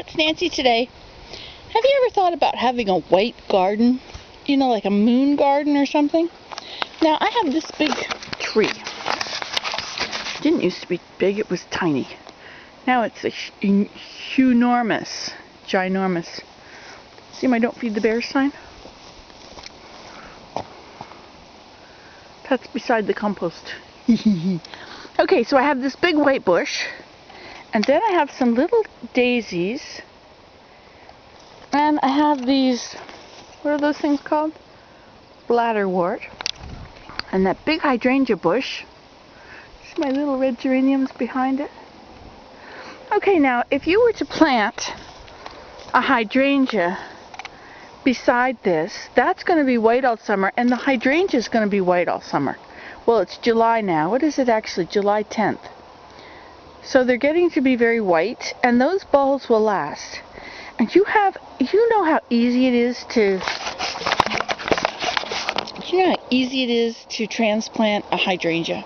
it's Nancy today. Have you ever thought about having a white garden? You know, like a moon garden or something? Now, I have this big tree. It didn't used to be big, it was tiny. Now it's ginormous. See my "Don't Feed the Bears" sign? That's beside the compost. Okay, so I have this big white bush. And then I have some little daisies, and I have these, what are those things called? Bladderwort, and that big hydrangea bush. See my little red geraniums behind it? Okay, now if you were to plant a hydrangea beside this, that's going to be white all summer, and the hydrangea is going to be white all summer. Well, it's July now. What is it actually? July 10th. So they're getting to be very white, and those bulbs will last. And you know how easy it is to transplant a hydrangea.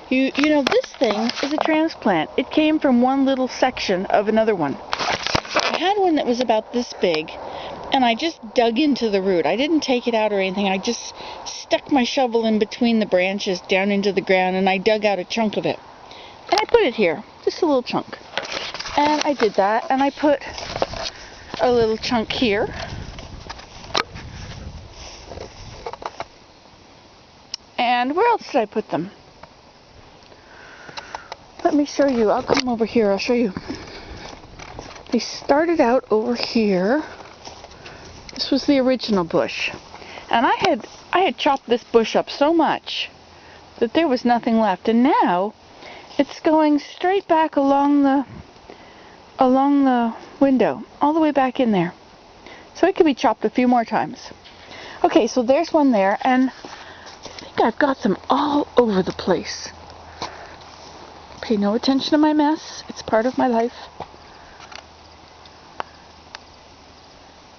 You know, this thing is a transplant. It came from one little section of another one. I had one that was about this big, and I just dug into the root. I didn't take it out or anything. I just stuck my shovel in between the branches down into the ground, and I dug out a chunk of it. And I put it here, just a little chunk. And I did that, and I put a little chunk here. And where else did I put them? Let me show you. I'll come over here, I'll show you. They started out over here. This was the original bush. And I had chopped this bush up so much that there was nothing left. And now it's going straight back along the window, all the way back in there. So it could be chopped a few more times. Okay, so there's one there, and I think I've got them all over the place. Pay no attention to my mess. It's part of my life.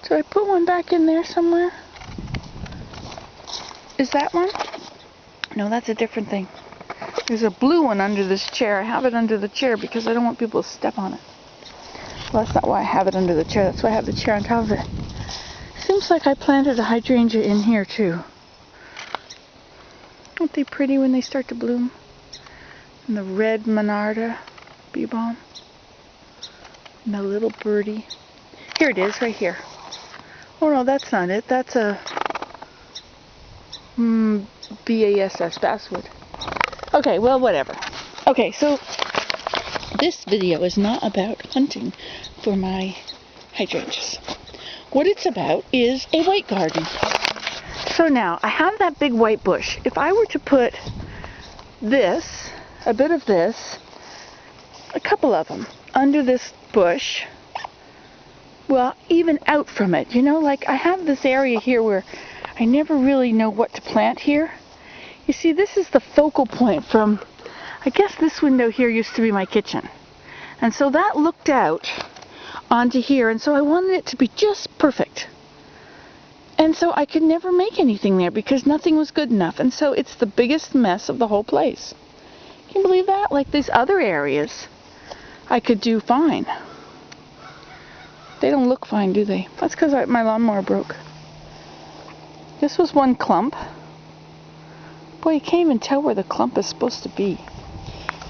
Did I put one back in there somewhere? Is that one? No, that's a different thing. There's a blue one under this chair. I have it under the chair because I don't want people to step on it. Well, that's not why I have it under the chair. That's why I have the chair on top of it. Seems like I planted a hydrangea in here too. Aren't they pretty when they start to bloom? And the red monarda bee balm. And the little birdie. Here it is, right here. Oh no, that's not it. That's a BASS, basswood. Okay, well, whatever. Okay, so this video is not about hunting for my hydrangeas. What it's about is a white garden. So now, I have that big white bush. If I were to put this, a bit of this, a couple of them, under this bush, well, even out from it, you know, like I have this area here where I never really know what to plant here. You see, this is the focal point from, I guess this window here used to be my kitchen. And so that looked out onto here, and so I wanted it to be just perfect. And so I could never make anything there because nothing was good enough. And so it's the biggest mess of the whole place. Can you believe that? Like these other areas, I could do fine. They don't look fine, do they? That's because my lawnmower broke. This was one clump. Boy, you can't even tell where the clump is supposed to be.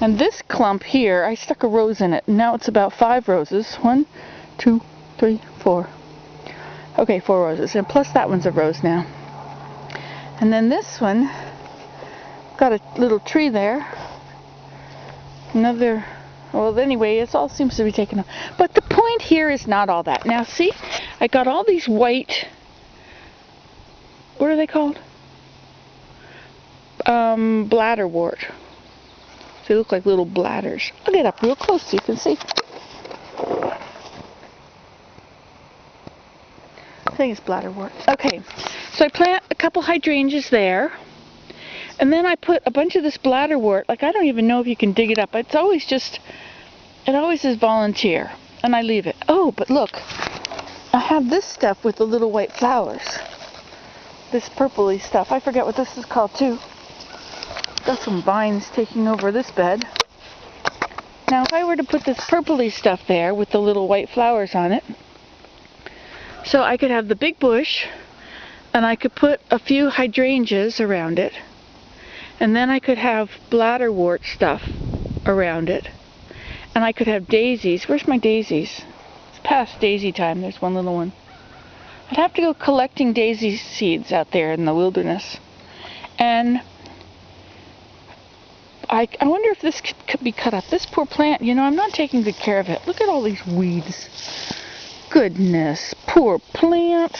And this clump here, I stuck a rose in it. And now it's about 5 roses. 1, 2, 3, 4. Okay, 4 roses. And plus that one's a rose now. And then this one, got a little tree there. Another, well, anyway, it all seems to be taken off. But the point here is not all that. Now, see, I got all these white, what are they called? Bladderwort. They look like little bladders. I'll get up real close so you can see. I think it's bladderwort. Okay, so I plant a couple hydrangeas there, and then I put a bunch of this bladderwort. Like, I don't even know if you can dig it up. It's always just, it always is volunteer, and I leave it. Oh, but look, I have this stuff with the little white flowers. This purpley stuff. I forget what this is called too. Got some vines taking over this bed. Now if I were to put this purpley stuff there with the little white flowers on it, so I could have the big bush, and I could put a few hydrangeas around it, and then I could have bladderwort stuff around it, and I could have daisies. Where's my daisies? It's past daisy time. There's one little one. I'd have to go collecting daisy seeds out there in the wilderness. And I wonder if this could be cut up. This poor plant, you know, I'm not taking good care of it. Look at all these weeds. Goodness, poor plant.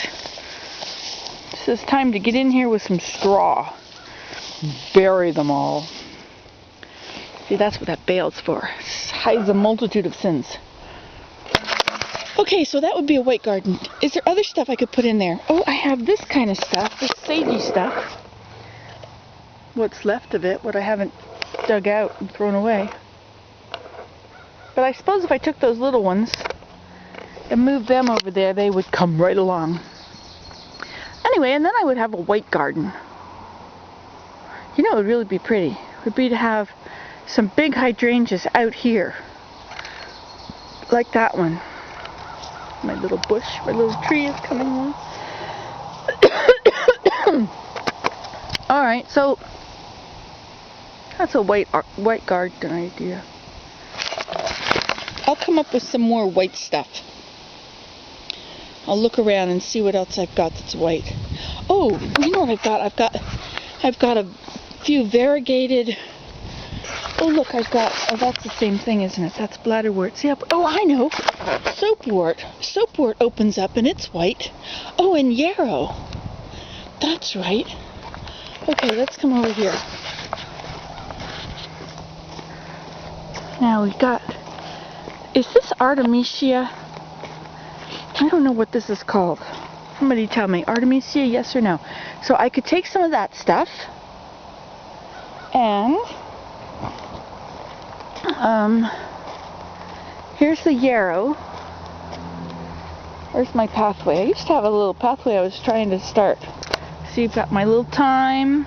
This is time to get in here with some straw. Bury them all. See, that's what that bale's for. It hides a multitude of sins. Okay, so that would be a white garden. Is there other stuff I could put in there? Oh, I have this kind of stuff, this sagey stuff. What's left of it, what I haven't dug out and thrown away. But I suppose if I took those little ones and moved them over there, they would come right along. Anyway, and then I would have a white garden. You know, it would really be pretty. It would be to have some big hydrangeas out here. Like that one. My little bush, my little tree is coming along. Alright, so that's a white garden idea. I'll come up with some more white stuff. I'll look around and see what else I've got that's white. Oh, you know what I've got? I've got a few variegated. Oh look, oh that's the same thing, isn't it? That's bladderwort. See up? Oh, I know. Soapwort. Soapwort opens up and it's white. Oh, and yarrow. That's right. Okay, let's come over here. Now we've got. Is this Artemisia? I don't know what this is called. Somebody tell me. Artemisia, yes or no? So I could take some of that stuff and here's the yarrow. Where's my pathway? I used to have a little pathway I was trying to start. See, you've got my little thyme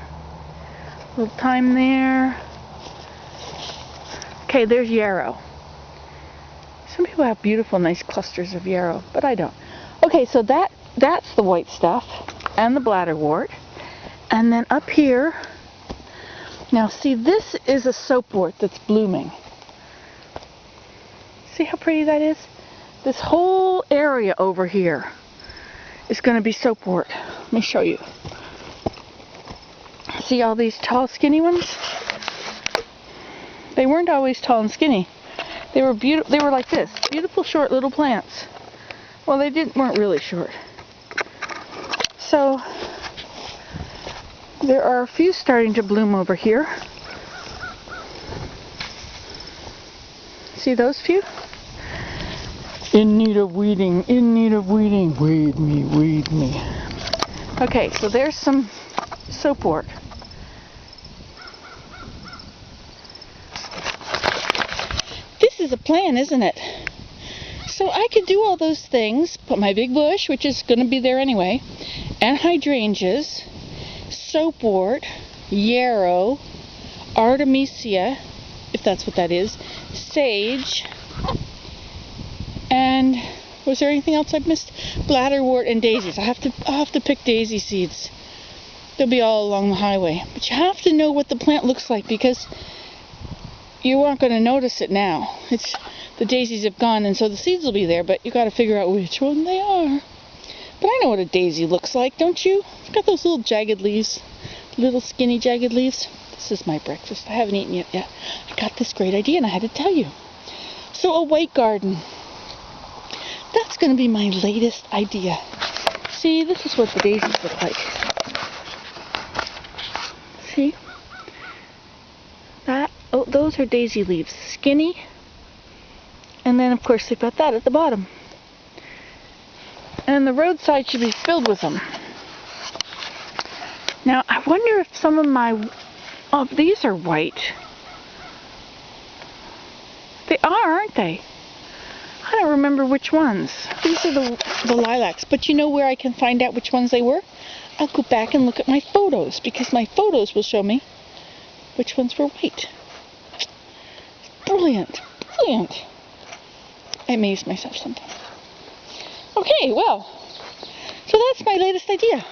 there. Okay, there's yarrow. Some people have beautiful, nice clusters of yarrow, but I don't. Okay, so that's the white stuff and the bladderwort. And then up here, now see, this is a soapwort that's blooming. See how pretty that is? This whole area over here is going to be soapwort. Let me show you. See all these tall, skinny ones? They weren't always tall and skinny. They were beautiful. They were like this, beautiful, short little plants. Well, they weren't really short. So there are a few starting to bloom over here. See those few? In need of weeding, in need of weeding. Weed me, weed me. Okay, so there's some soapwort. This is a plan, isn't it? So I could do all those things, put my big bush, which is going to be there anyway, and hydrangeas, soapwort, yarrow, artemisia, if that's what that is, sage, and was there anything else I've missed? Bladderwort and daisies. I'll have to pick daisy seeds. They'll be all along the highway. But you have to know what the plant looks like because you aren't going to notice it now. The daisies have gone, and so the seeds will be there, but you got to figure out which one they are. But I know what a daisy looks like, don't you? It's got those little jagged leaves, little skinny jagged leaves. This is my breakfast. I haven't eaten it yet. I got this great idea, and I had to tell you. So a white garden. That's going to be my latest idea. See, this is what the daisies look like. See? Oh, those are daisy leaves. Skinny. And then, of course, they've got that at the bottom. And the roadside should be filled with them. Now, I wonder if some of my... Oh, these are white. They are, aren't they? I don't remember which ones. These are the lilacs. But you know where I can find out which ones they were? I'll go back and look at my photos, because my photos will show me which ones were white. Brilliant. brilliant. I amazed myself sometimes. Okay, well, so that's my latest idea.